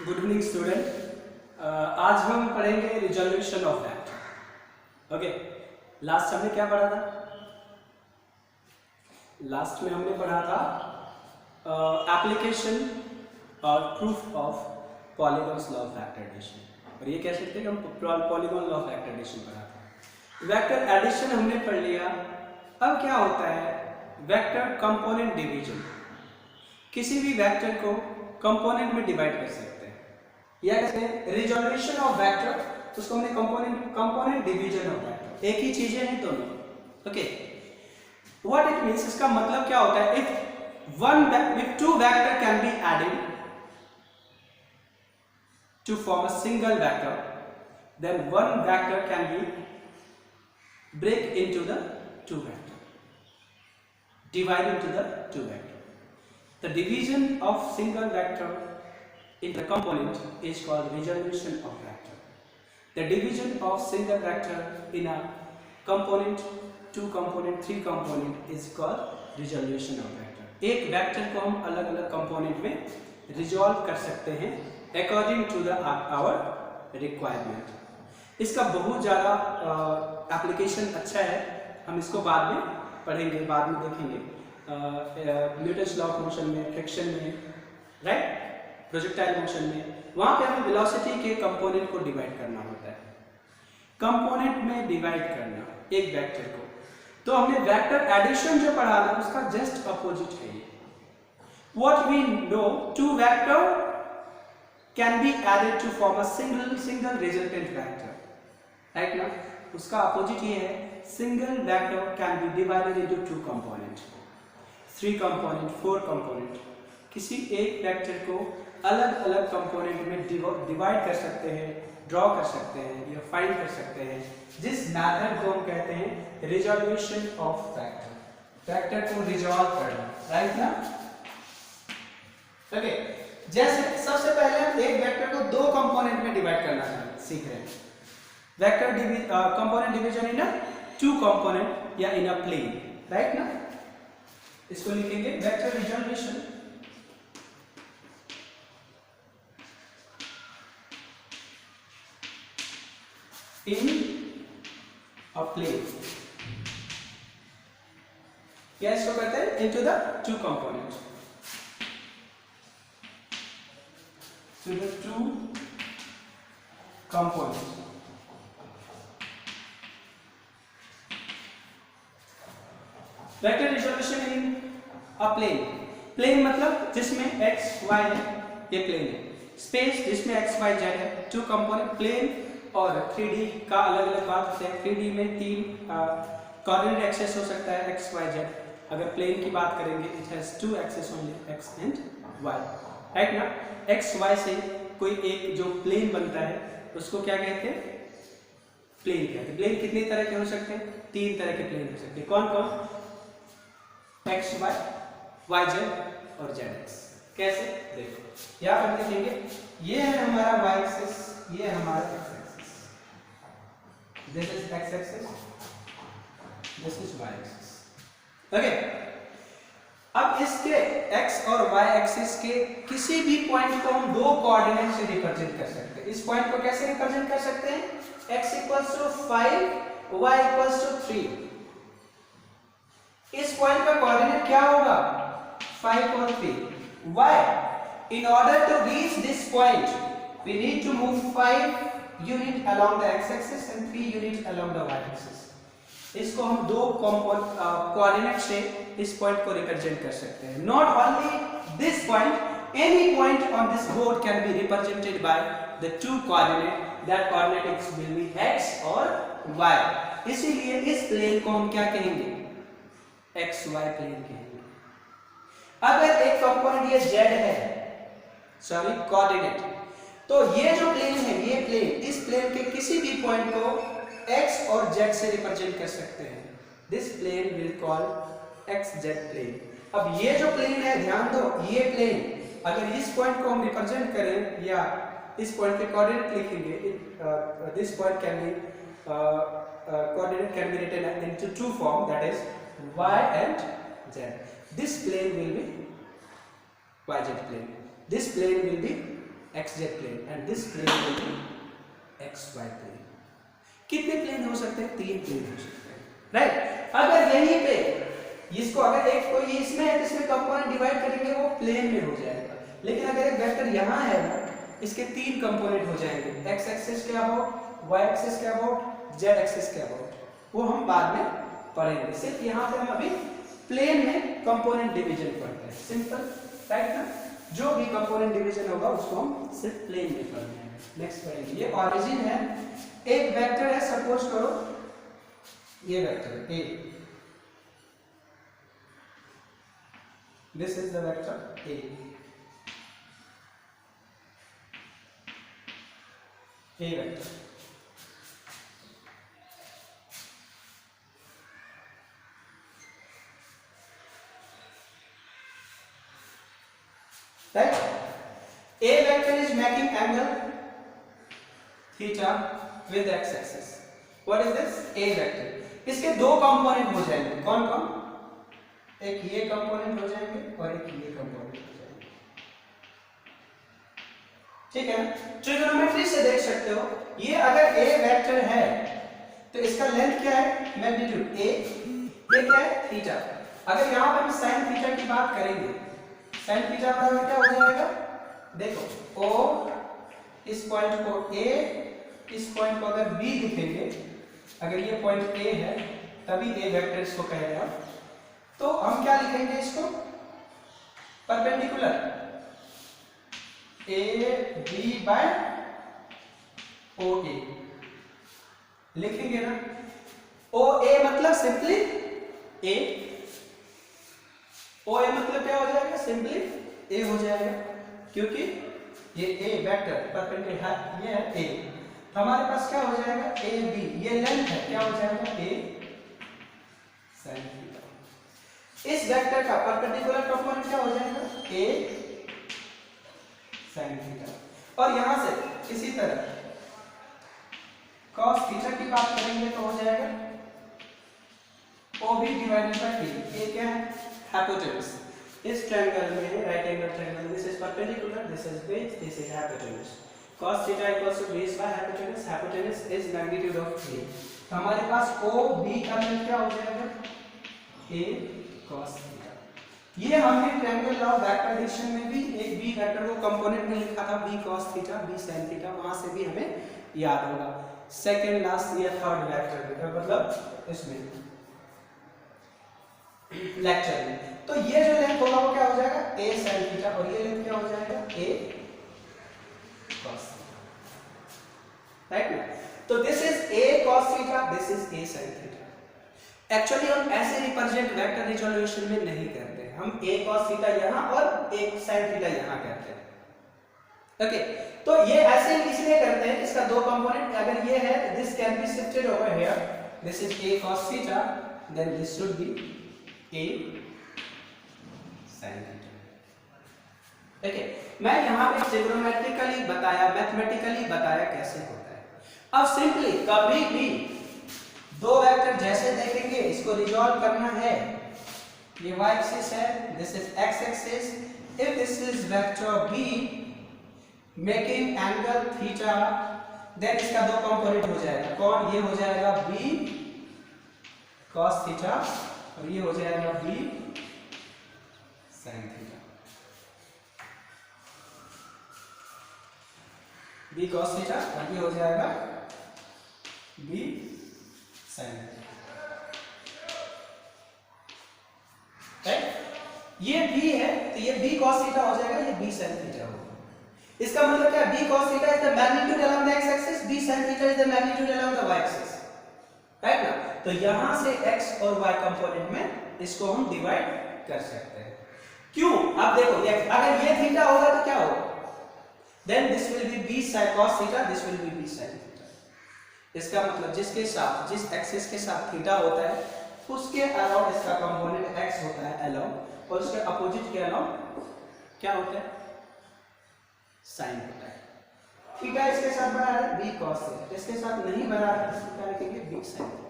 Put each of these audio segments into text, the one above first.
Good evening student. आज हम पढ़ेंगे resolution of vector. Okay, last हमने क्या पढ़ा था? लास्ट में हमने पढ़ा था एप्लीकेशन और proof of polygons law of vector addition, और ये कह सकते हैं कि हम polygon law of vector addition पढ़ा था। वेक्टर एडिशन हमने पढ़ लिया। अब क्या होता है वेक्टर कंपोनेंट डिवीजन। किसी भी वेक्टर को कंपोनेंट में डिवाइड कर सकते हैं, या कहते हैं रिजोल्यूशन ऑफ वेक्टर, उसको हमने कंपोनेंट डिवीजन ऑफ वेक्टर। एक ही चीजें हैं दोनों। ओके, व्हाट इट मींस, इसका मतलब क्या होता है? if two vector can be added to form a single vector, then one vector can be break into the two vector, divide into the two vector. The division of single vector into a component is called resolution of vector. The division of single vector in a component, two component, three component is called resolution of vector. एक vector को हम अलग अलग component में resolve कर सकते हैं according to the our requirement. इसका बहुत ज़्यादा एप्लीकेशन अच्छा है, हम इसको बाद में पढ़ेंगे, बाद में देखेंगे। न्यूटन्स लॉ ऑफ मोशन में, फ्रिक्शन में, राइट, प्रोजेक्टाइल मोशन में, वहां पे हमें वेलोसिटी के कंपोनेंट को डिवाइड करना होता है। कंपोनेंट में डिवाइड करना एक वेक्टर को, तो हमने वेक्टर एडिशन जो पढ़ा था उसका जस्ट अपोजिट है ये। What we know, two vector can be added to form a single resultant vector, right ना? उसका अपोजिट ये है, single vector can be divided into two component, three component, four component. किसी एक वेक्टर को अलग अलग कंपोनेंट में डिवाइड कर सकते हैं, ड्रॉ कर सकते हैं या फाइंड कर सकते हैं, जिस मेथड को हम कहते हैं रिजोल्यूशन ऑफ वेक्टर। वेक्टर को रिजॉल्व करना, राइट ना? ओके, जैसे सबसे पहले हम एक वेक्टर को दो कंपोनेंट में डिवाइड करना सीख रहे हैं। Vector component division in a two component या इन अ प्लेन, राइट ना? इसको लिखेंगे vector resolution in a plane, या इसको कहते हैं into the two component, to the two component. Vector resolution in a plane. Plane मतलब जिसमें एक्स वाई है, ये प्लेन है। स्पेस जिसमें एक्स वाई जेड है, टू कंपोनेंट। प्लेन और 3D का अलग अलग बात होते हैं। 3D में तीन कोऑर्डिनेट एक्सेस हो सकता है, एक्स वाई जेड। अगर प्लेन की बात करेंगे, it has two axes only, X and Y, right ना? एक्स वाई से कोई एक जो प्लेन बनता है उसको क्या कहते हैं? प्लेन कहते हैं। प्लेन कितनी तरह के हो सकते हैं? तीन तरह के प्लेन हो सकते हैं। कौन कौन? एक्स वाई, वाई जेड और जेड एक्स। कैसे? देखो, यहाँ पर लिखेंगे, ये है हमारा वाई एक्सिस, ये है हमारा X axis, this is X axis, this is Y axis. Okay, अब इसके एक्स और वाई एक्सिस के किसी भी पॉइंट को हम दो कोऑर्डिनेट से रिप्रेजेंट कर सकते हैं। इस पॉइंट को कैसे रिप्रेजेंट कर सकते हैं? x equals to 5, y equals to 3। इस पॉइंट का कोऑर्डिनेट क्या होगा? 5 और 3। Why? In order to reach this point, we need to move 5 unit along the x-axis and 3 unit along the y-axis. इसको हम दो कोऑर्डिनेट से इस पॉइंट को रिप्रेजेंट कर सकते हैं। Not only this point, any point on this board can be represented by the two coordinate. That coordinate will be x और y. इसीलिए इस प्लेन को हम क्या कहेंगे? एक्स वाई प्लेन कहेंगे। अगर एक कंपोनेंट ये z है, सॉरी कोऑर्डिनेट, तो ये जो प्लेन है, ये प्लेन, इस प्लेन के किसी भी पॉइंट को x और z से रिप्रेजेंट कर सकते हैं। This plane will call x z plane. अब ये जो प्लेन है, ध्यान दो, ये प्लेन अगर इस पॉइंट को हम रिप्रेजेंट करें या इस पॉइंट के कोऑर्डिनेट लिखेंगे, this point can be coordinate can be written into two form, that is y and z. This plane will be yz plane. This plane will be XZ plane and this plane will be XY plane. कितने plane हो सकते हैं? 3 plane हो सकते हैं, right. अगर यहीं पे इसको अगर एक कोई इसमें है तो इसमें कंपोनेंट डिवाइड करेंगे वो प्लेन में हो जाएगा, लेकिन अगर एक वेक्टर यहाँ है ना, इसके 3 कंपोनेंट हो जाएंगे, x एक्सिस के अबाउट, y एक्सिस के अबाउट, z एक्सिस के अबाउट, वो हम बाद में पढ़ेंगे। सिर्फ यहाँ पे हम अभी प्लेन में कंपोनेंट डिवीजन पढ़ते हैं, सिंपल, राइट ना। जो भी कंपोनेंट डिवीजन होगा उसको हम सिर्फ प्लेन में पढ़ते हैं। नेक्स्ट पढ़ेंगे, ये ऑरिजिन है, एक वेक्टर है, सपोज करो ये वेक्टर है a, this is the vector a, vector, right? A vector is making angle theta with x axis. What is this? A vector. इसके 2 कंपोनेंट हो जाएंगे, कौन कौन? एक ये कंपोनेंट हो जाएंगे और एक ये कंपोनेंट हो जाएंगे, ठीक है। ट्रिग्नोमेट्री से देख सकते हो, ये अगर a वेक्टर है तो इसका लेंथ क्या है? मैग्नीट्यूड a, ये क्या है? थीटा। अगर यहाँ पर हम साइन थीटा की बात करेंगे, साइन थीटा बराबर क्या हो जाएगा? देखो o, इस पॉइंट को a, इस पॉइंट को अगर b लिखेंगे, अगर ये पॉइंट a है तभी a वेक्टर इसको कहेगा, तो हम क्या लिखेंगे इसको? परपेंडिकुलर AB बाय OA लिखेंगे ना। OA मतलब सिंपली A, OA मतलब क्या हो जाएगा? सिंपली A हो जाएगा, क्योंकि ये A वेक्टर परपेंडिकुलर है, ये है A, तो हमारे पास क्या हो जाएगा? AB, ये लेंथ है, क्या हो जाएगा? A sin theta. इस वेक्टर का परपेंडिकुलर कंपोनेंट क्या हो जाएगा? a sin theta. और यहां से इसी तरह cos थीटा की बात करेंगे तो हो जाएगा OB डिवाइडेड बाय b। ये क्या है? हाइपोटेनस। इस ट्रायंगल में, right angle triangle, this is perpendicular, this is base, this is hypotenuse. cos theta equals to base by hypotenuse, hypotenuse is magnitude of a। तो हमारे पास OB का length क्या हो जाएगा? a cos theta. ये हमने ट्रायंगल लॉ वेक्टर एडिशन में भी एक b वेक्टर को कंपोनेंट में लिखा था, b cos theta, b sin theta, वहां से भी हमें याद होगा। सेकंड लास्ट या थर्ड वेक्टर मतलब इसमें लेक्चर में। तो ये जो लेंथ होगा वो क्या हो जाएगा? a sin थीटा, और ये लेंथ क्या हो जाएगा? a cos थीटा, राइट ना। तो this is a cos theta, this is a sin theta. Actually हम ऐसे रिप्रेजेंट वेक्टर रिजोल्यूशन में नहीं करते, हम a cos थीटा यहाँ और a sin थीटा यहाँ करते हैं, ओके। तो ये ऐसे इसलिए करते हैं, इसका 2 कंपोनेंट अगर ये है, this can be shifted over here, this is a cos theta, then this should be a sin theta, okay. मैं यहाँ पे ट्रिग्नोमेट्रिकली बताया, मैथमेटिकली बताया कैसे होता है। अब सिंपली कभी भी 2 वेक्टर जैसे देखेंगे, इसको रिजॉल्व करना है, ये y एक्सिस है, this is x axis, if this is vector b making angle theta, then इसका 2 कंपोनेंट हो जाएगा, कौन? ये हो जाएगा b cos थीटा और ये हो जाएगा b sin theta, b cos theta और ये हो जाएगा b sin थीटा, राइट। ये b है तो ये b cos थीटा हो जाएगा, ये b sin थीटा होगा। इसका मतलब क्या? b cos theta is the magnitude along the x axis, b sin theta is the magnitude along the y axis, right ना। तो यहां से x और y कंपोनेंट में इसको हम डिवाइड कर सकते हैं। क्यों? अब देखो, अगर ये थीटा होगा तो क्या होगा? Then this will be b sin cos theta, this will be b sin theta. इसका मतलब जिसके साथ, जिस एक्सिस के साथ थीटा होता है उसके अलाउंग इसका कंपोनेंट x होता है अलाउंग, और उसके अपोजिट के अलाउंग क्या होता है? साइन होता है। थीटा इसके साथ बना है b cos थीटा, इसके साथ नहीं बना है इसको क्या लिखेंगे? b sin theta.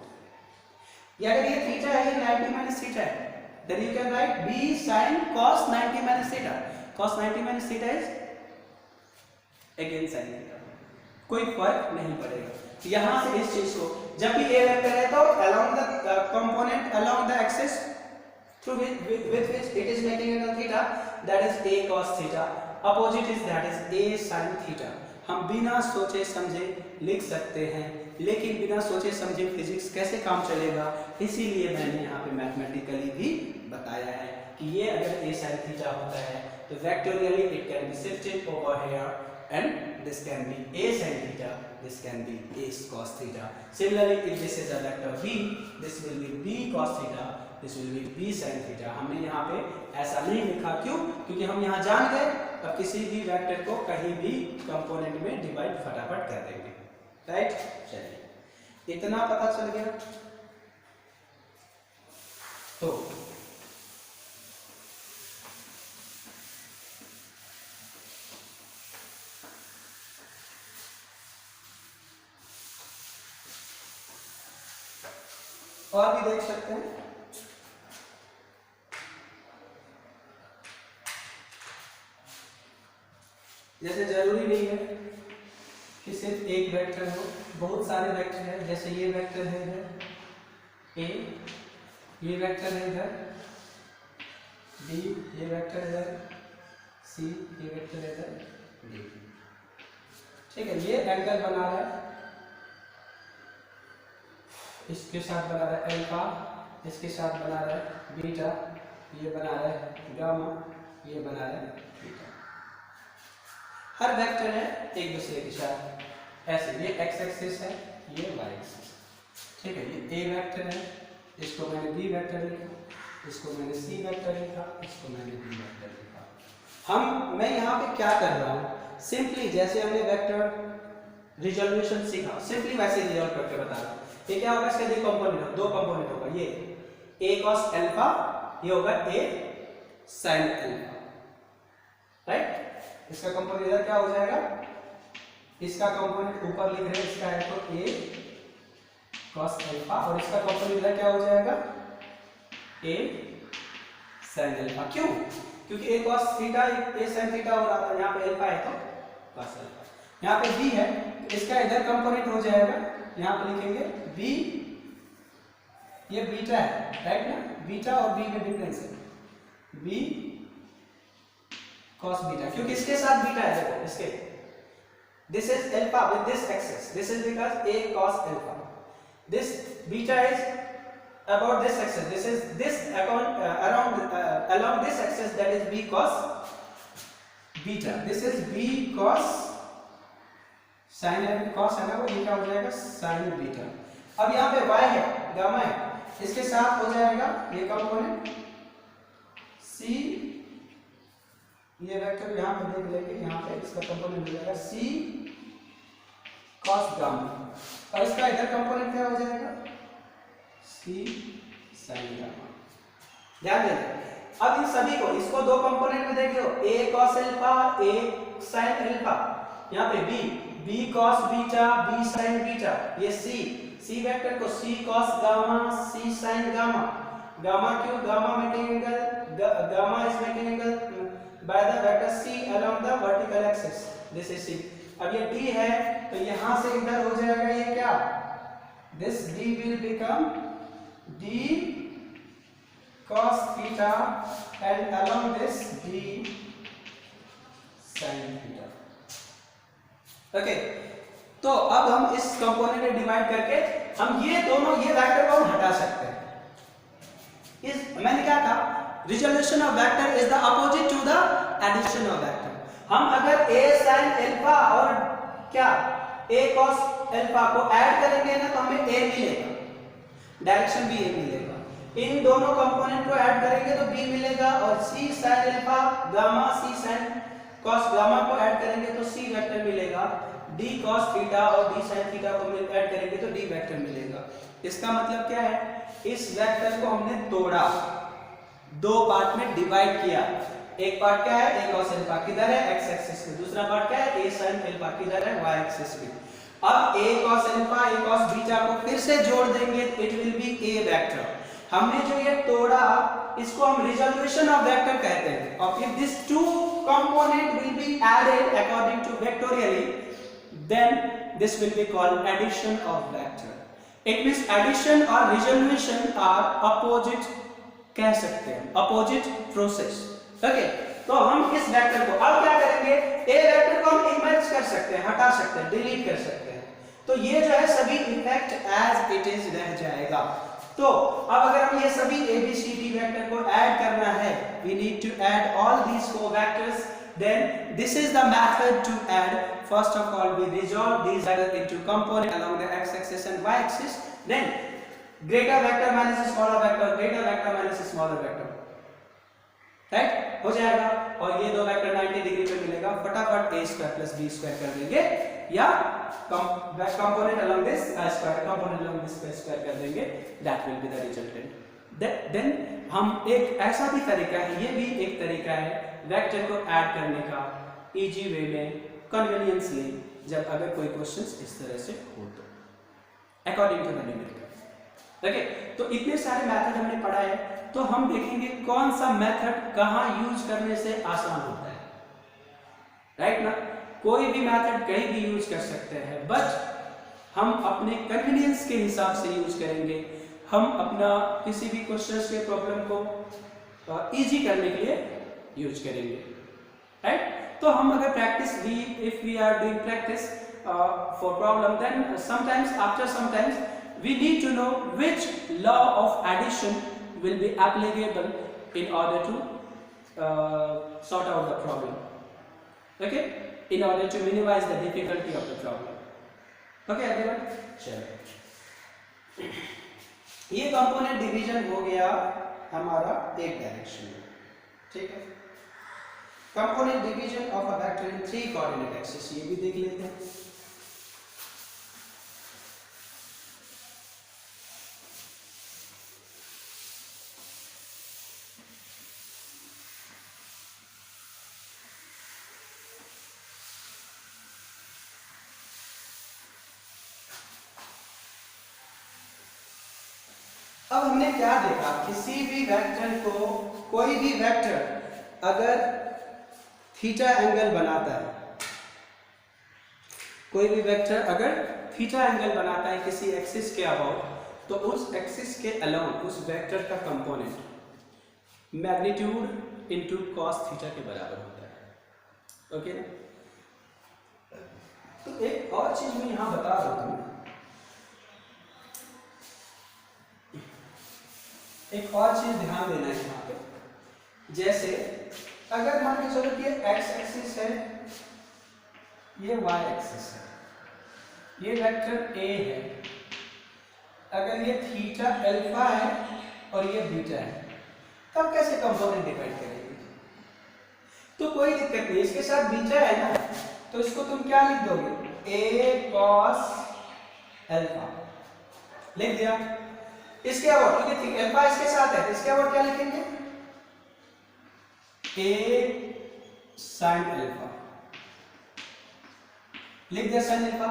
या अगर ये थीटा है, ये 90 माइनस थीटा है, then you can write b sin cos 90 minus theta. Cos 90 minus theta is again sine theta, कोई फर्क नहीं पड़ेगा। यहाँ से इस चीज को जब भी ए वेक्टर है तो along the component along the axis through with which it is making angle theta, that is a cos theta, opposite is that is a sin theta। हम बिना सोचे समझे लिख सकते हैं, लेकिन बिना सोचे समझे फिजिक्स कैसे काम चलेगा, इसीलिए मैंने यहाँ पे मैथमेटिकली भी बताया है कि ये अगर a sin theta होता है तो vectorially it can be shifted over here and this can be a sin theta, this can be a cos theta। Similarly if this is a vector b, this will be b cos theta, this will be b sin theta। हमने यहाँ पे ऐसा नहीं लिखा, क्यों? क्योंकि हम यहाँ जान गए अब किसी भी वेक्टर को कहीं भी कंपोनेंट में डिवाइड फटाफट कर देंगे, राइट। चलिए इतना पता चल गया। तो और भी देख सकते हैं, जैसे जरूरी नहीं है कि सिर्फ एक वेक्टर हो, बहुत सारे वेक्टर हैं। जैसे ये वेक्टर है इधर ए, ये वेक्टर है इधर बी, ये वेक्टर है इधर सी, ये वेक्टर है इधर डी। ठीक है, ये एंगल बना रहा है, इसके साथ बना रहा है अल्फा, इसके साथ बना रहा है बीटा, ये बना रहा है गामा, ये बना रहा है बीटा। हर वेक्टर है एक दूसरे के साथ ऐसे, ये एक्स एक्सिस है, ये वाई एक्सिस। ठीक है, ये ए वेक्टर है, इसको मैंने बी वेक्टर लिखा, इसको मैंने सी वेक्टर लिखा, इसको मैंने डी वेक्टर लिखा। मैं यहाँ पे क्या कर रहा हूँ, सिंपली जैसे हमने वेक्टर रिजोल्यूशन सीखा, सिंपली वैसे रिजोल्व करके बता रहा हूँ। ये क्या होगा, इसका दो कंपोनेंट, दो कंपोनेंट होगा, ये a cos अल्फा, ये होगा a sin अल्फा, राइट। इसका कंपोनेंट इधर क्या हो जाएगा, इसका कंपोनेंट ऊपर लिख रहे हैं, इसका है तो a cos अल्फा, और इसका कंपोनेंट इधर क्या हो जाएगा a sin अल्फा। क्यों? क्योंकि a cos theta a sin theta हो रहा था, यहाँ पे अल्फा है तो cos अल्फा। यहाँ पे b है, इसका इधर कंपोनेंट हो जाएगा, यहाँ पे लिखेंगे b, ये बीटा है, राइट ना, बीटा और b में डिफरेंस है, b cos बीटा, क्योंकि इसके साथ बीटा है, देखो इसके, this is alpha with this axis, this is because a cos alpha, this beta is about this axis, this is this along this axis, that is b cos beta, this is b cos sin cos है ना, वो ये क्या हो जाएगा sin beta. अब यहाँ पे y है, गामा है, इसके साथ हो जाएगा ये कंपोनेंट c, ये वेक्टर यहाँ पे देख लेंगे, यहाँ पे इसका कंपोनेंट हो जाएगा c cos गामा, और इसका इधर कंपोनेंट क्या हो जाएगा c sin गामा। ध्यान देना, अब इन सभी को, इसको दो कंपोनेंट में देख लो, a cos alpha, a sin alpha, यहाँ पे b cos beta, b sin beta, ये c वेक्टर को c cos gamma, c sin gamma. Gamma क्यों? Gamma making angle, gamma is making angle by the vector c along the vertical axis, this is c। अब ये d है तो यहाँ से इधर हो जाएगा ये क्या, this d will become d cos theta and along this d sin theta। Okay, तो अब हम इस कंपोनेंट में डिवाइड करके हम ये दोनों, ये वेक्टर को हम हटा सकते हैं। इस मैंने क्या कहा, resolution of vector is the opposite to the addition of vector. हम अगर a sin अल्फा और क्या a cos अल्फा को ऐड करेंगे ना तो हमें a मिलेगा, डायरेक्शन भी a मिलेगा। इन दोनों कंपोनेंट को ऐड करेंगे तो b मिलेगा, और c sin alpha gamma c sin cos gamma को ऐड करेंगे तो c वेक्टर मिलेगा, d cos थीटा और d sin थीटा को ऐड करेंगे तो d वेक्टर मिलेगा। इसका मतलब क्या है, इस वेक्टर को हमने तोड़ा, दो पार्ट में डिवाइड किया। एक पार्ट क्या है, a cos अल्फा किधर है, x एक्सिस पे, दूसरा पार्ट क्या है, a sin अल्फा किधर है, y एक्सिस पे। अब a cos alpha, a cos beta को फिर से जोड़ देंगे, it will be a vector. हमने जो ये तोड़ा, इसको हम रिजोल्यूशन ऑफ वेक्टर कहते हैं। और if this two component will be added according to vectorially, then this will be called addition of vector. It means addition और रिजोल्यूशन आर अपोजिट कह सकते हैं, अपोजिट प्रोसेस। ओके, तो हम इस वेक्टर को अब क्या करेंगे, ए वेक्टर को हम इमर्ज कर सकते हैं, हटा सकते हैं, डिलीट कर सकते हैं। तो ये जो है सभी इफेक्ट एज इट इज रह जाएगा। तो अब अगर हम ये सभी A B C D vector को ऐड करना है, we need to add all these four vectors, then this is the method to add. First of all, we resolve these vectors into components along the x-axis and y-axis. Then, greater vector minus smaller vector, greater vector minus smaller vector. Right? हो जाएगा। और ये दो vector 90 degree पे मिलेगा, फटाफट a square plus b square कर देंगे, या component along this square, component along this square कर देंगे. That will be the resultant. Then हम एक ऐसा भी तरीका है, ये भी एक तरीका है वेक्टर को ऐड करने का, इजी वे में, कन्वीनियंसली, जब अगर कोई क्वेश्चंस इस तरह से हो तो, according to the numerical. Okay, तो इतने सारे मेथड हमने पढ़ा है, तो हम देखेंगे कौन सा मेथड कहाँ यूज करने से आसान होता है। राइट ना, कोई भी मेथड कहीं भी यूज कर सकते हैं, बट हम अपने कन्वीनियंस के हिसाब से यूज करेंगे। हम अपना किसी भी क्वेश्चंस के प्रॉब्लम को इजी करने के लिए यूज करेंगे। राइट, तो हम अगर practice if we are doing practice for problem, then sometimes after sometimes we need to know which law of addition will be applicable in order to sort out the problem. Okay, in order to minimize the difficulty of the problem. Okay everyone, चलो ये component division हो गया हमारा एक direction में, ठीक है। Component division of a vector in 3 coordinate axis, ये भी देख लेते हैं। अब हमने क्या देखा, किसी भी वेक्टर को, कोई भी वेक्टर अगर थीटा एंगल बनाता है, कोई भी वेक्टर अगर थीटा एंगल बनाता है किसी एक्सिस के अबाउट, तो उस एक्सिस के अलोंग उस वेक्टर का component magnitude into cos theta के बराबर होता है। ओके, तो एक और चीज मैं यहां बता रहा हूं, एक और चीज ध्यान देना है यहाँ पे। जैसे अगर मान के चलो कि ये x एक्सिस है, ये y एक्सिस है, ये वेक्टर a है, अगर ये थीटा अल्फा है और ये बीटा है, तब कैसे कंपोनेंट डिवाइड करेंगे? तो कोई दिक्कत नहीं, इसके साथ बीटा है ना, तो इसको तुम क्या लिख दोगे, a cos अल्फा लिख दिया। इसके अबाउट, क्योंकि अल्फा इसके साथ है, इसके अबाउट क्या लिखेंगे, a sin अल्फा लिख दिया, sin अल्फा।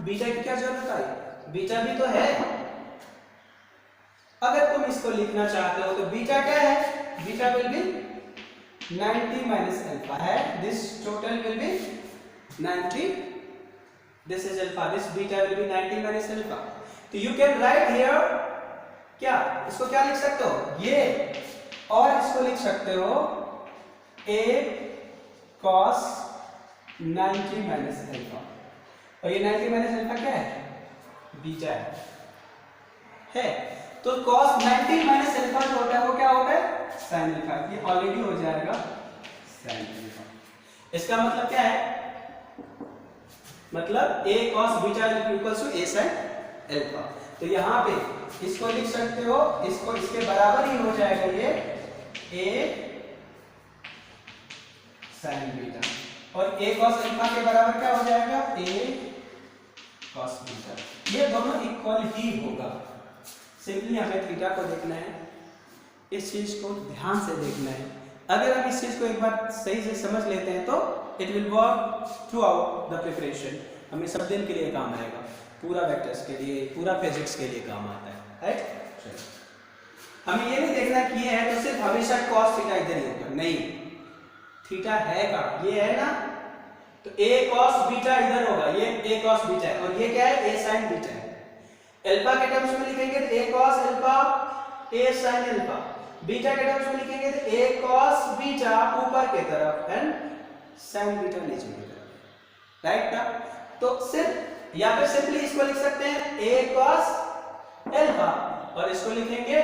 बीटा की क्या जरूरत आई, बीटा भी तो है। अगर तुम इसको लिखना चाहते हो तो बीटा क्या है, beta will be 90 minus alpha है, this total will be 90, this is alpha, this beta will be 90 minus alpha. तो यू कैन राइट हियर, क्या इसको क्या लिख सकते हो, ये, और इसको लिख सकते हो a cos 90 माइनस अल्फा, और ये 90 माइनस अल्फा क्या है, बीटा है। तो cos 90 माइनस अल्फा जो होता है वो क्या होता है, sin अल्फा। ये ऑलरेडी हो जाएगा sin अल्फा। इसका मतलब क्या है, मतलब a cos beta equals to a sin alpha. तो यहाँ पे इसको लिख सकते हो, इसको इसके बराबर ही हो जाएगा ये a sin बीटा, और a cos अल्फा के बराबर क्या हो जाएगा, a cos बीटा। ये दोनों इक्वल ही होगा। सिंपली हमें थीटा को देखना है, इस चीज को ध्यान से देखना है। अगर हम इस चीज को एक बार सही से समझ लेते हैं तो it will work through out the preparation, हमें सब दिन के लिए काम आएगा, पूरा वेक्टर्स के लिए, पूरा फिजिक्स के लिए काम आता है। राइट, चलो हमें ये नहीं देखना कि ये है तो सिर्फ हमेशा cos थीटा इधर ही होगा, नहीं, थीटा है का ये है ना, तो a cos बीटा इधर होगा, ये a cos बीटा है और ये क्या है, a sin बीटा है। अल्फा के टर्म्स में लिखेंगे तो a cos alpha, a sin alpha, beta के टर्म्स में लिखेंगे तो a cos बीटा ऊपर की तरफ एंड sin बीटा नीचे की तरफ, राइट ना। तो सिर्फ या फिर सिंपली इसको लिख सकते हैं a cos अल्फा और इसको लिखेंगे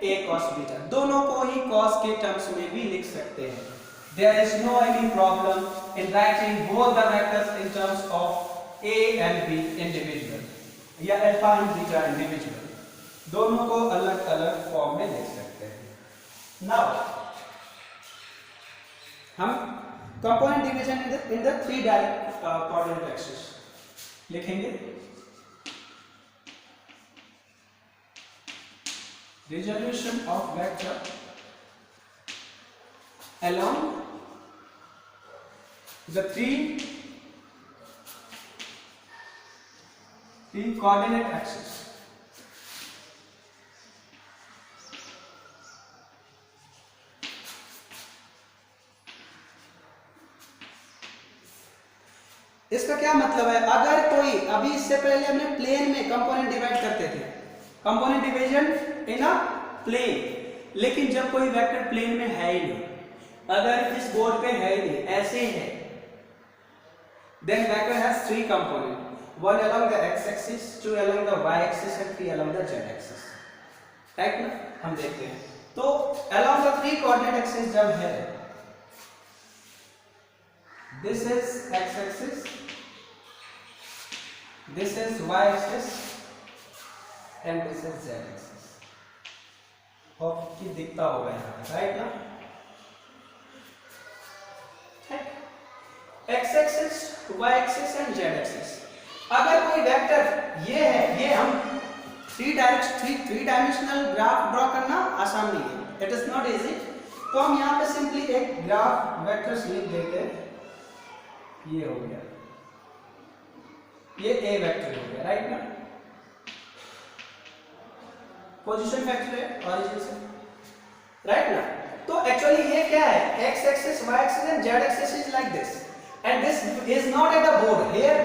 a cos बीटा, दोनों को ही cos के टर्म्स में भी लिख सकते हैं। There is no any problem in writing both the vectors in terms of a and b individual या अल्फा एंड बीटा इंडिविजुअल, दोनों को अलग अलग फॉर्म में लिख सकते हैं। नाउ हम component division in the three direct coordinate axis लिखेंगे। Resolution of vector along the three coordinate axes. इसका क्या मतलब है, अगर कोई अभी इससे पहले हमने प्लेन में कंपोनेंट डिवाइड करते थे, component division in a plane, लेकिन जब कोई वेक्टर प्लेन में है ही नहीं, अगर इस बोर्ड पे है ही नहीं, ऐसे है, then vector has three components, one along the x axis, two along the y axis and three along the z axis, right ना। हम देखते हैं तो along the three coordinate axis जब है, this is x axis, this is y axis and this is z axis, hope कि दिखता होगा यहाँ, राइट ना। x axis, y axis and z axis, अगर कोई वेक्टर ये है, ये हम थ्री डायमेंशनल ग्राफ ड्रॉ करना आसान नहीं है, इट इज नॉट इजी, तो हम यहाँ पे सिंपली एक ग्राफ वेक्टर्स लिख देते हैं, ये हो गया, ये a वेक्टर हो गया, राइट ना, पोजीशन वेक्टर है ऑरिजिन से, राइट ना। तो एक्चुअली ये क्या है, x axis, y axis and z axis is like this, and this is not at the board, here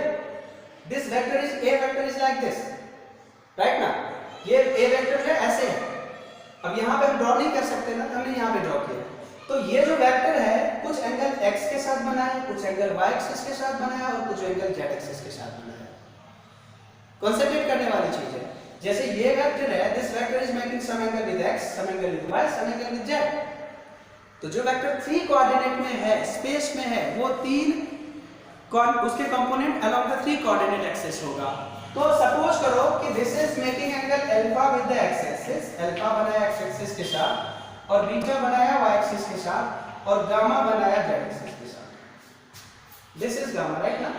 this vector is, a vector is like this, right ना, ये a vector है ऐसे है, अब यहाँ पे हम ड्रॉ नहीं कर सकते ना, हमने यहाँ पे ड्रॉ किया, तो ये जो वेक्टर है कुछ एंगल x के साथ बना है, कुछ एंगल y एक्सिस के साथ बना है और कुछ एंगल z एक्सिस के साथ बना है, कंसंट्रेट करने वाली चीज है। जैसे ये वेक्टर है, this vector is making some angle with x, some angle with y, some angle with z, तो जो वेक्टर थ्री कोऑर्डिनेट में है, स्पेस में है, वो तीन उसके component along the three coordinate axis होगा। तो सपोज करो कि this is making angle alpha with the x axis, alpha बनाया x एक्सिस के साथ और बीटा बनाया y एक्सिस के साथ और गामा बनाया z एक्सिस के साथ, दिस इज गामा, राइट ना,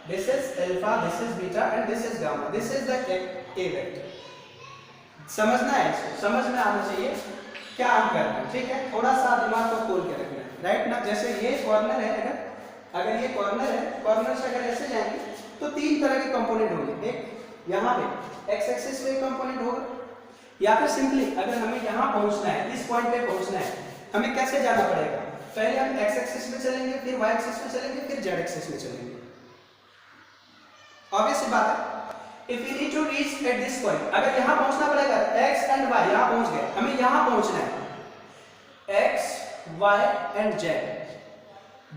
this is alpha, this is beta and this is gamma, this is the a vector. समझना है, समझ में आना चाहिए क्या हम कर रहे हैं, ठीक है, थोड़ा सा दिमाग को खोल के रखना है, राइट ना। जैसे ये कॉर्नर है, अगर ये कॉर्नर है, कॉर्नर से अगर ऐसे जाएंगे तो तीन तरह के कंपोनेंट होंगे, एक यहाँ पे x एक्सिस पे कंपोनेंट होगा, या फिर सिंपली अगर हमें यहाँ पहुँचना है, इस पॉइंट पे पहुँचना है, हमें कैसे जाना पड़ेगा, पहले हम x एक्सिस में चलेंगे, फिर y एक्सिस में चलेंगे, फिर z एक्सिस में चलेंगे, ऑब्वियस बात है। If we need to reach at this point, अगर यहाँ पहुँचना पड़ेगा, x and y यहाँ पहुँच गए, हमें यहाँ पहुँचना है, x, y and z,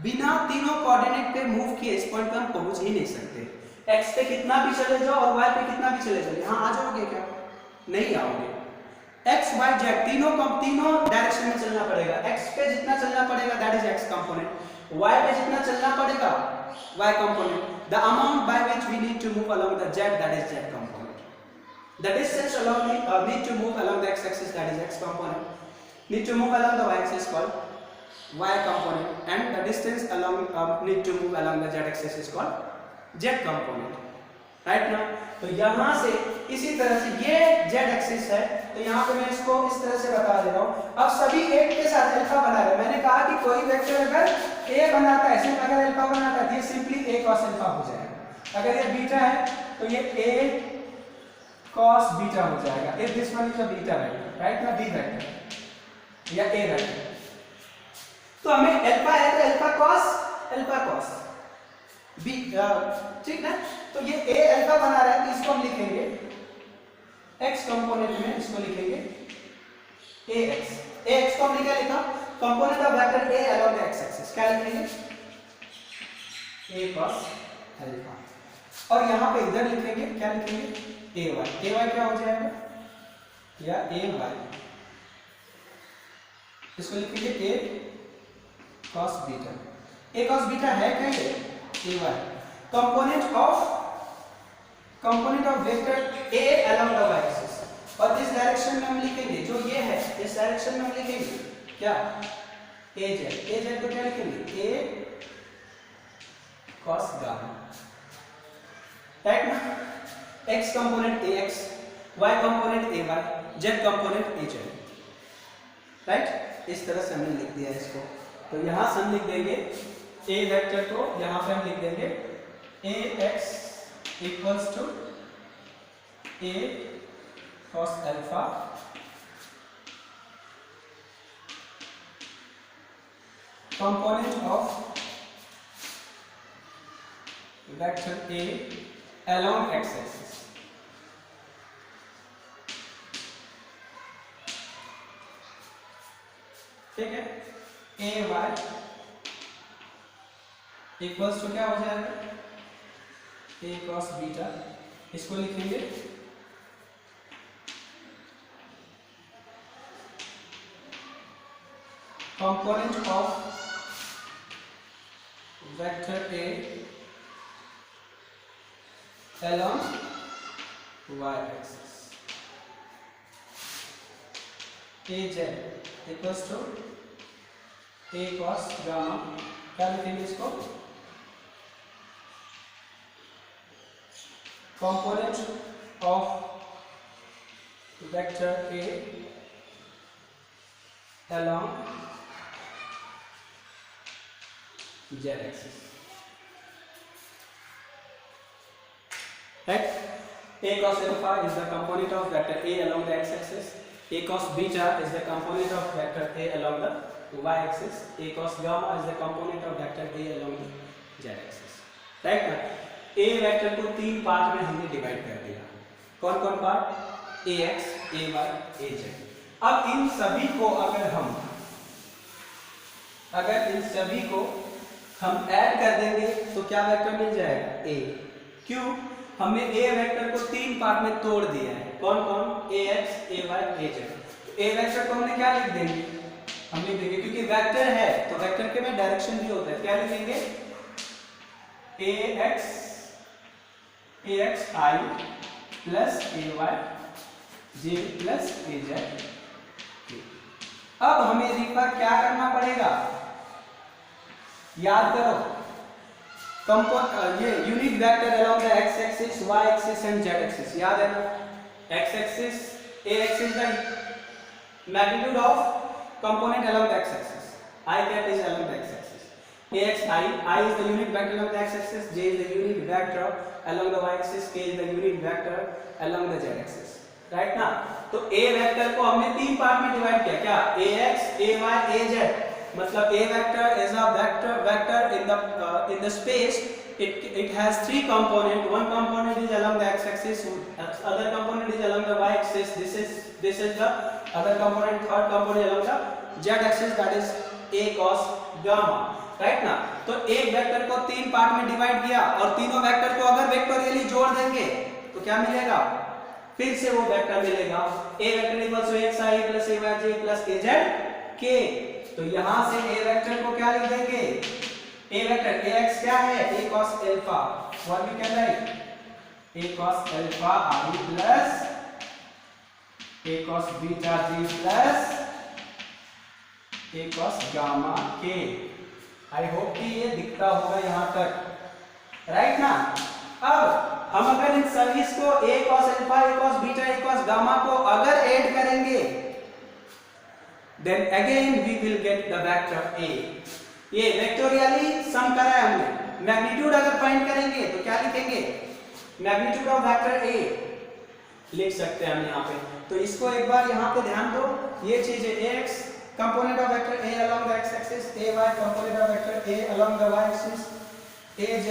बिना तीनों कोऑर्डिनेट पे मूव किए इस पॉइंट पे हम पहुँच ही नहीं सकते। x पे कितना भी चले जाओ और y पे कितना भी चले जाओ, यहाँ आ जाओगे क्या, नहीं आओगे। x, y, z तीनों डायरेक्शन में चलना पड़ेगा, x पे जितना चलना पड़ेगा that is x component, y पे जितना चलना पड़ेगा y component, the amount by which we need to move along the z, that is z component, the distance along need to move along the x axis, that is x component, need to move along the y axis called y component, and the distance along need to move along the z axis is called z component, right ना। तो यहाँ से इसी तरह से ये z axis है, तो यहाँ पे मैं इसको इस तरह से बता दे रहा हूँ। अब सभी एक के साथ अल्फा बना रहे हैं, मैंने कहा कि कोई वेक्टर अगर a बनाता है, सिर्फ अगर अल्फा बनाता है, ये सिंपली a cos अल्फा हो जाएगा। अगर ये बीटा है तो ये a cos बीटा हो जाएगा। if this one is a beta vector, right ना, b vector या a vector, तो हमें अल्फा है तो अल्फा cos b, ठीक ना। तो ये a अल्फा बना रहा है तो इसको हम लिखेंगे x कंपोनेंट में, इसको लिखेंगे ax को हमने क्या लिखा, component of vector a along the x axis, क्या लिखेंगे a cos अल्फा, और यहां पे इधर लिखेंगे, क्या लिखेंगे ay क्या हो जाएगा, या ay, इसको लिखेंगे a cos बीटा है क्या ये ay, component of vector a along the y axis, और इस डायरेक्शन में हम लिखेंगे जो ये है, इस डायरेक्शन में हम लिखेंगे क्या az को क्या लिखेंगे a cos गामा, राइट ना। x component ax, y component ay, z component az, right. इस तरह से हमने लिख दिया इसको। तो यहां से हम लिख देंगे a वेक्टर को, यहां पे हम लिख देंगे ax equals to a cos alpha component of vector a along x axis, ठीक है। ay इक्वल्स टू क्या हो जाएगा a cos बीटा, इसको लिखेंगे component of vector a along y axis, az equals to a cos gamma, क्या लिखेंगे इसको, component of vector a along z axis, right। a cos alpha is the component of vector a along the x axis, a cos beta is the component of vector a along the y axis, a cos gamma is the component of vector a along the z axis, right ना। a vector को तीन part में हमने divide कर दिया, कौन कौन part, ax ay az। अब इन सभी को अगर इन सभी को हम ऐड कर देंगे तो क्या वेक्टर मिल जाएगा a, क्यों, हमने a वेक्टर को तीन पार्ट में तोड़ दिया है, कौन कौन, ax ay az। a vector को हमने क्या लिख देंगे, हम लिख देंगे, क्योंकि वेक्टर है तो वेक्टर के में डायरेक्शन भी होता है, क्या लिखेंगे ax i plus ay j plus az। अब हमें रिफर क्या करना पड़ेगा, याद करो, ये unit vector along the x axis, y axis and z axis, याद है ना। x axis, a axis the magnitude of component along the x axis, I cap is along the x axis, ax I is the unit vector along the x axis, j is the unit vector along the y axis, k is the unit vector along the z axis, right ना। तो a vector को हमने तीन part में divide किया, क्या, ax ay az, मतलब a vector is a vector in the space, it has three component, one component is along the x axis, other component is along the y axis, this is the other component, third component along the z axis, that is a cos gamma, right ना। तो एक vector को तीन part में divide किया और तीनों vector को अगर वेक्टोरियली जोड़ देंगे तो क्या मिलेगा, फिर से वो वेक्टर मिलेगा, a vector equals to xi plus ayj plus az k। तो यहां से a वेक्टर को क्या लिख देंगे, a वेक्टर ax क्या है, a cos alpha, what we can write, a cos alpha i plus a cos beta g plus a cos gamma k। I hope कि ये दिखता होगा यहां तक, राइट ना। अब हम अगर इन सभी को a cos alpha, a cos beta, a cos gamma को अगर ऐड करेंगे, then again we will get the vector a। ये वेक्टोरियली सम करा है हमने, मैग्नीट्यूड अगर फाइंड करेंगे तो क्या लिखेंगे, मैग्नीट्यूड ऑफ वेक्टर a लिख सकते हैं हम यहाँ पे। तो इसको एक बार यहाँ पे ध्यान दो, ये चीज है ax component of vector a along the x axis, ay component of vector a along the y axis, az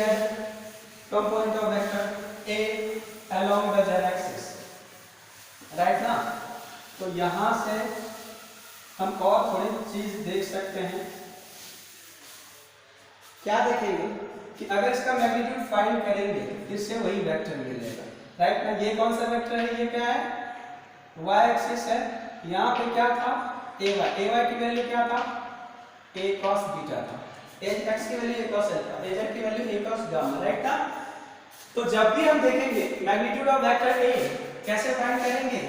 component of vector a along the z axis, right ना। तो यहाँ से हम और थोड़ी चीज देख सकते हैं। क्या देखेंगे कि अगर इसका मैग्नीट्यूड फाइंड करेंगे फिर से वही वेक्टर मिलेगा, राइट ना। ये कौन सा वेक्टर है, ये क्या है, y एक्सिस है। यहाँ पे क्या था, ay की वैल्यू क्या था, a cos बीटा था, x की value a cos alpha, az की value a cos gamma, right ना। तो जब भी हम देखेंगे मैग्नीट्यूड ऑफ वेक्टर a कैसे फाइंड करेंगे,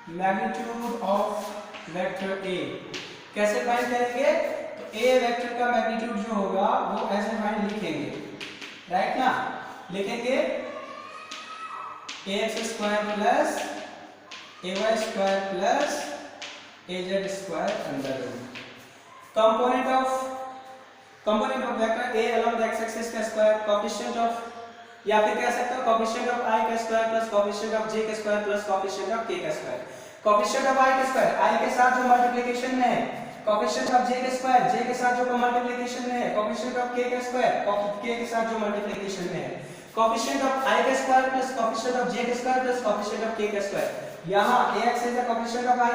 मैग्नीट्यूड ऑफ वेक्टर a कैसे फाइंड करेंगे, तो a वेक्टर का मैग्नीट्यूड जो होगा वो ऐसे फाइंड लिखेंगे, राइट ना। लिखेंगे ax square plus ay square plus az square under root component of vector a along the x axis का स्क्वायर, कोएफिशिएंट ऑफ, या फिर कह सकते हो कोएफिशिएंट ऑफ i का square plus coefficient of j का square plus coefficient of k का square. Coefficient of i का स्क्वायर i के साथ जो मल्टीप्लिकेशन में है, कोएफिशिएंट ऑफ j के स्क्वायर j के साथ जो मल्टीप्लिकेशन में है, कोएफिशिएंट ऑफ k का स्क्वायर k के साथ जो मल्टीप्लिकेशन में है, कोएफिशिएंट ऑफ i का square plus coefficient of j का square plus coefficient of k का स्क्वायर। यहां ax is the coefficient of i,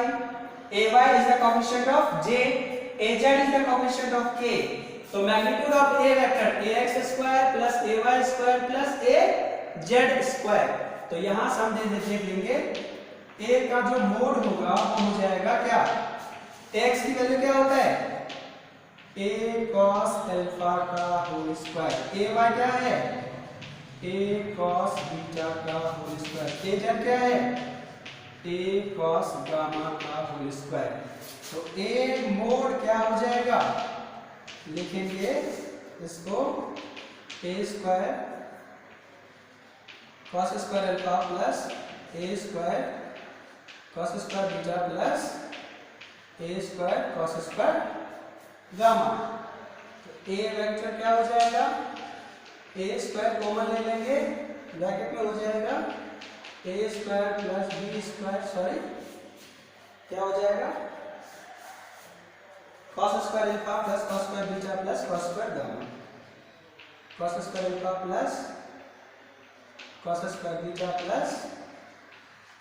ay is the coefficient of j, az is the coefficient of k। तो magnitude of a vector ax square plus ay square plus az square. तो यहां से हम देख लेंगे a का जो mode होगा वो हो जाएगा क्या, x की वैल्यू क्या होता है, a cos अल्फा का होल स्क्वायर, ay क्या है, a cos बीटा का होल स्क्वायर, az क्या है, a cos गामा का होल स्क्वायर। तो a मोड क्या हो जाएगा, लिखेंगे इसको a square cos square alpha plus a square cos square beta plus a square cos square gamma. तो a वेक्टर क्या हो जाएगा, a स्क्वायर कॉमन ले लेंगे, ब्रैकेट में हो जाएगा a square plus b square, sorry क्या हो जाएगा, cos square alpha plus cos square beta plus cos square gamma, cos square alpha plus cos square beta plus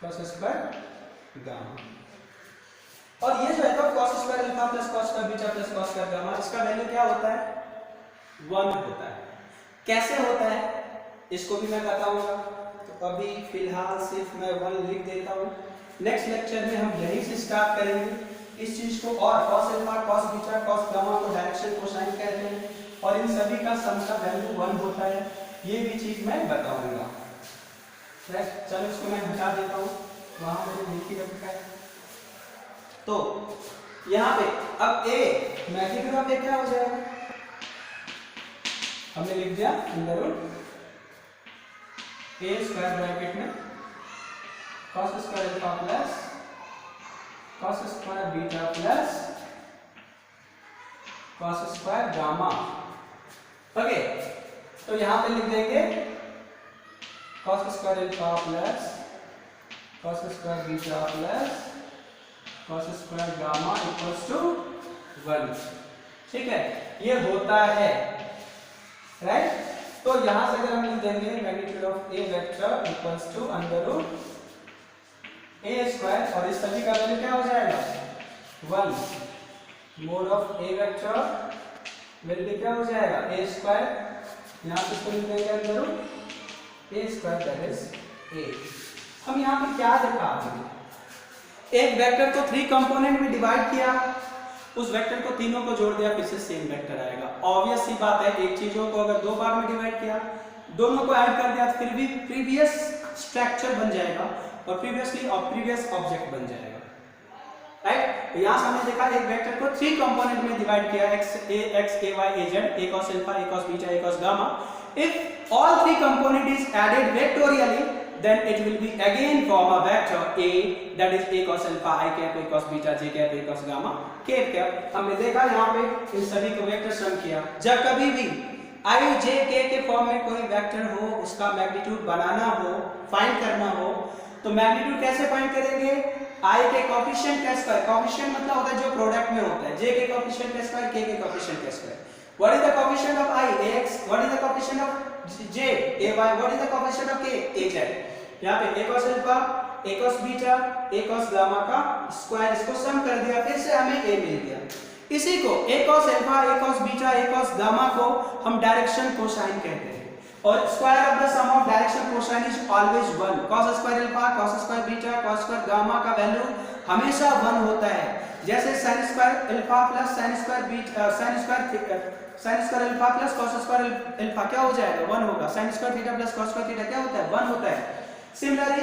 cos square gamma. और ये जो है तो cos square alpha plus cos square beta plus cos square gamma, इसका value क्या होता है, 1 होता है। कैसे होता है इसको भी मैं बताऊंगा, तो अभी फिलहाल सिर्फ मैं 1 लिख देता हूँ। नेक्स्ट लेक्चर में हम यहीं से स्टार्ट करेंगे इस चीज को, और cos alpha cos beta cos gamma को डायरेक्शन कोसाइन कहते हैं, और इन सभी का सम का वैल्यू 1 होता है, ये भी चीज मैं बताऊंगा। चलो इसको मैं हटा देता हूँ, वहां मैंने लिख ही रखा है। तो यहाँ पे अब a मैग्नीट्यूड ऑफ a क्या हो जाएगा, हमने लिख दिया under root a square bracket में cos square alpha plus cos square beta plus cos square gamma. Okay, तो यहां पे लिख देंगे cos square alpha plus cos square beta plus cos square gamma equals to 1। ठीक है, ये होता है, राइट। तो यहां से अगर हम लिख देंगे magnitude of a vector equals to under root a square, और इस सभी का वैल्यू क्या हो जाएगा 1, mod of a vector value क्या हो जाएगा a स्क्वायर, यहां पे इसको लिख देंगे under root a square that is a। हम यहां पे क्या दिखा रहे हैं, एक वेक्टर को 3 कंपोनेंट में डिवाइड किया, उस वेक्टर को तीनों को जोड़ दिया, फिर से सेम वेक्टर आएगा। ऑब्वियस सी बात है, एक चीजों को अगर 2 बार में डिवाइड किया, दोनों को ऐड कर दिया, फिर भी प्रीवियस स्ट्रक्चर बन जाएगा और प्रीवियस ऑब्जेक्ट बन जाएगा, राइट। यहां से हमने देखा एक वेक्टर को 3 कंपोनेंट में डिवाइड किया, x a x a y a z, a cos alpha a cos beta a cos gamma। if all 3 component is added vectorially, then it will be again form a vector a, that is a cos alpha I cap a cos beta j cap a cos gamma k cap। हमने देखा यहाँ पे इन सभी को vector sum किया। जब कभी भी आई जे के फॉर्म में कोई वेक्टर हो, उसका मैग्नीट्यूड बनाना हो, फाइंड करना हो, तो मैग्नीट्यूड कैसे फाइंड करेंगे? आई के कोएफिशिएंट का स्क्वायर, कोएफिशिएंट मतलब होता है जो प्रोडक्ट में होता है, जे के कोएफिशिएंट का स्क्वायर, के कोएफिशिएंट का square. What is the coefficient of I? ax. What is the coefficient of J? ay. What is the coefficient of k? az. यहां पे a cos alpha, a cos beta, a cos gamma का square, इसको सम कर दिया, फिर से हमें a मिल गया। इसी को a cos alpha, a cos beta, a cos gamma को हम डायरेक्शन कोसाइन कहते हैं, और square of the sum of direction cosine is always 1। cos square alpha, cos square beta, cos square gamma का वैल्यू हमेशा 1 होता है। जैसे sin square alpha plus sin square beta, sin square alpha plus cos square alpha क्या हो जाएगा? 1 होगा। sin square theta plus cos square theta क्या होता है? 1 होता है। Similarly,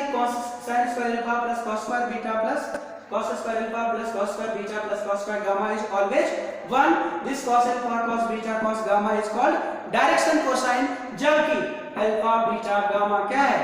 sin square alpha plus cos square beta plus cos square alpha plus cos square beta plus cos square gamma is always 1. This cos alpha, cos beta, cos gamma is called direction cosine, जबकि alpha, beta, gamma क्या है?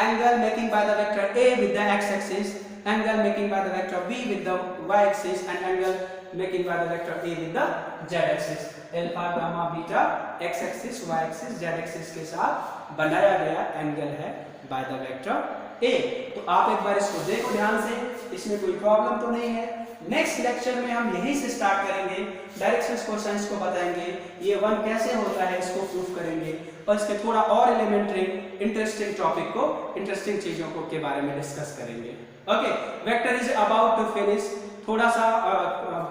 Angle making by the vector A with the x-axis, angle making by the vector B with the y-axis, and angle making by the vector A with the z-axis. Alpha, gamma, beta, x-axis, y-axis, z-axis के साथ बनाया गया angle है bye the vector A. तो आप एक बार इसको देखो ध्यान से, इसमें कोई प्रॉब्लम तो नहीं है। नेक्स्ट लेक्चर में हम यहीं से स्टार्ट करेंगे, डायरेक्शंस कोसाइंस को बताएंगे, ये 1 कैसे होता है इसको प्रूफ करेंगे, और इसके थोड़ा और एलिमेंट्री इंटरेस्टिंग टॉपिक को, इंटरेस्टिंग चीजों को के बारे में डिस्कस करेंगे। Okay, vector is about to finish. थोड़ा सा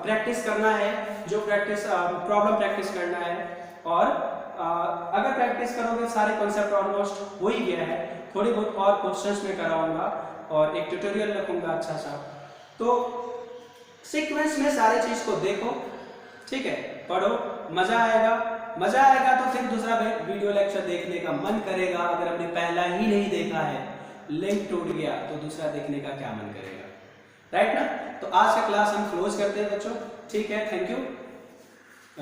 प्रैक्टिस करना है, जो प्रैक्टिस प्रॉब्लम प्रैक्टिस करना है, और अगर प्रैक्टिस करोगे सारे कॉन्सेप्ट ऑलमोस्ट हो ही गया है। थोड़ी बहुत और क्वेश्चंस में कराऊंगा और एक ट्यूटोरियल रखूंगा अच्छा सा, तो सीक्वेंस में सारे चीज को देखो, ठीक है, पढ़ो, मजा आएगा। मजा आएगा तो फिर दूसरा वीडियो लेक्चर देखने का मन करेगा। अगर आपने पहला ही नहीं देखा है, लिंक टूट गया, तो दूसरा देखने का क्या मन करेगा, राइट ना? तो आज का क्लास हम क्लोज करते हैं बच्चों, ठीक है, थैंक यू,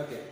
ओके।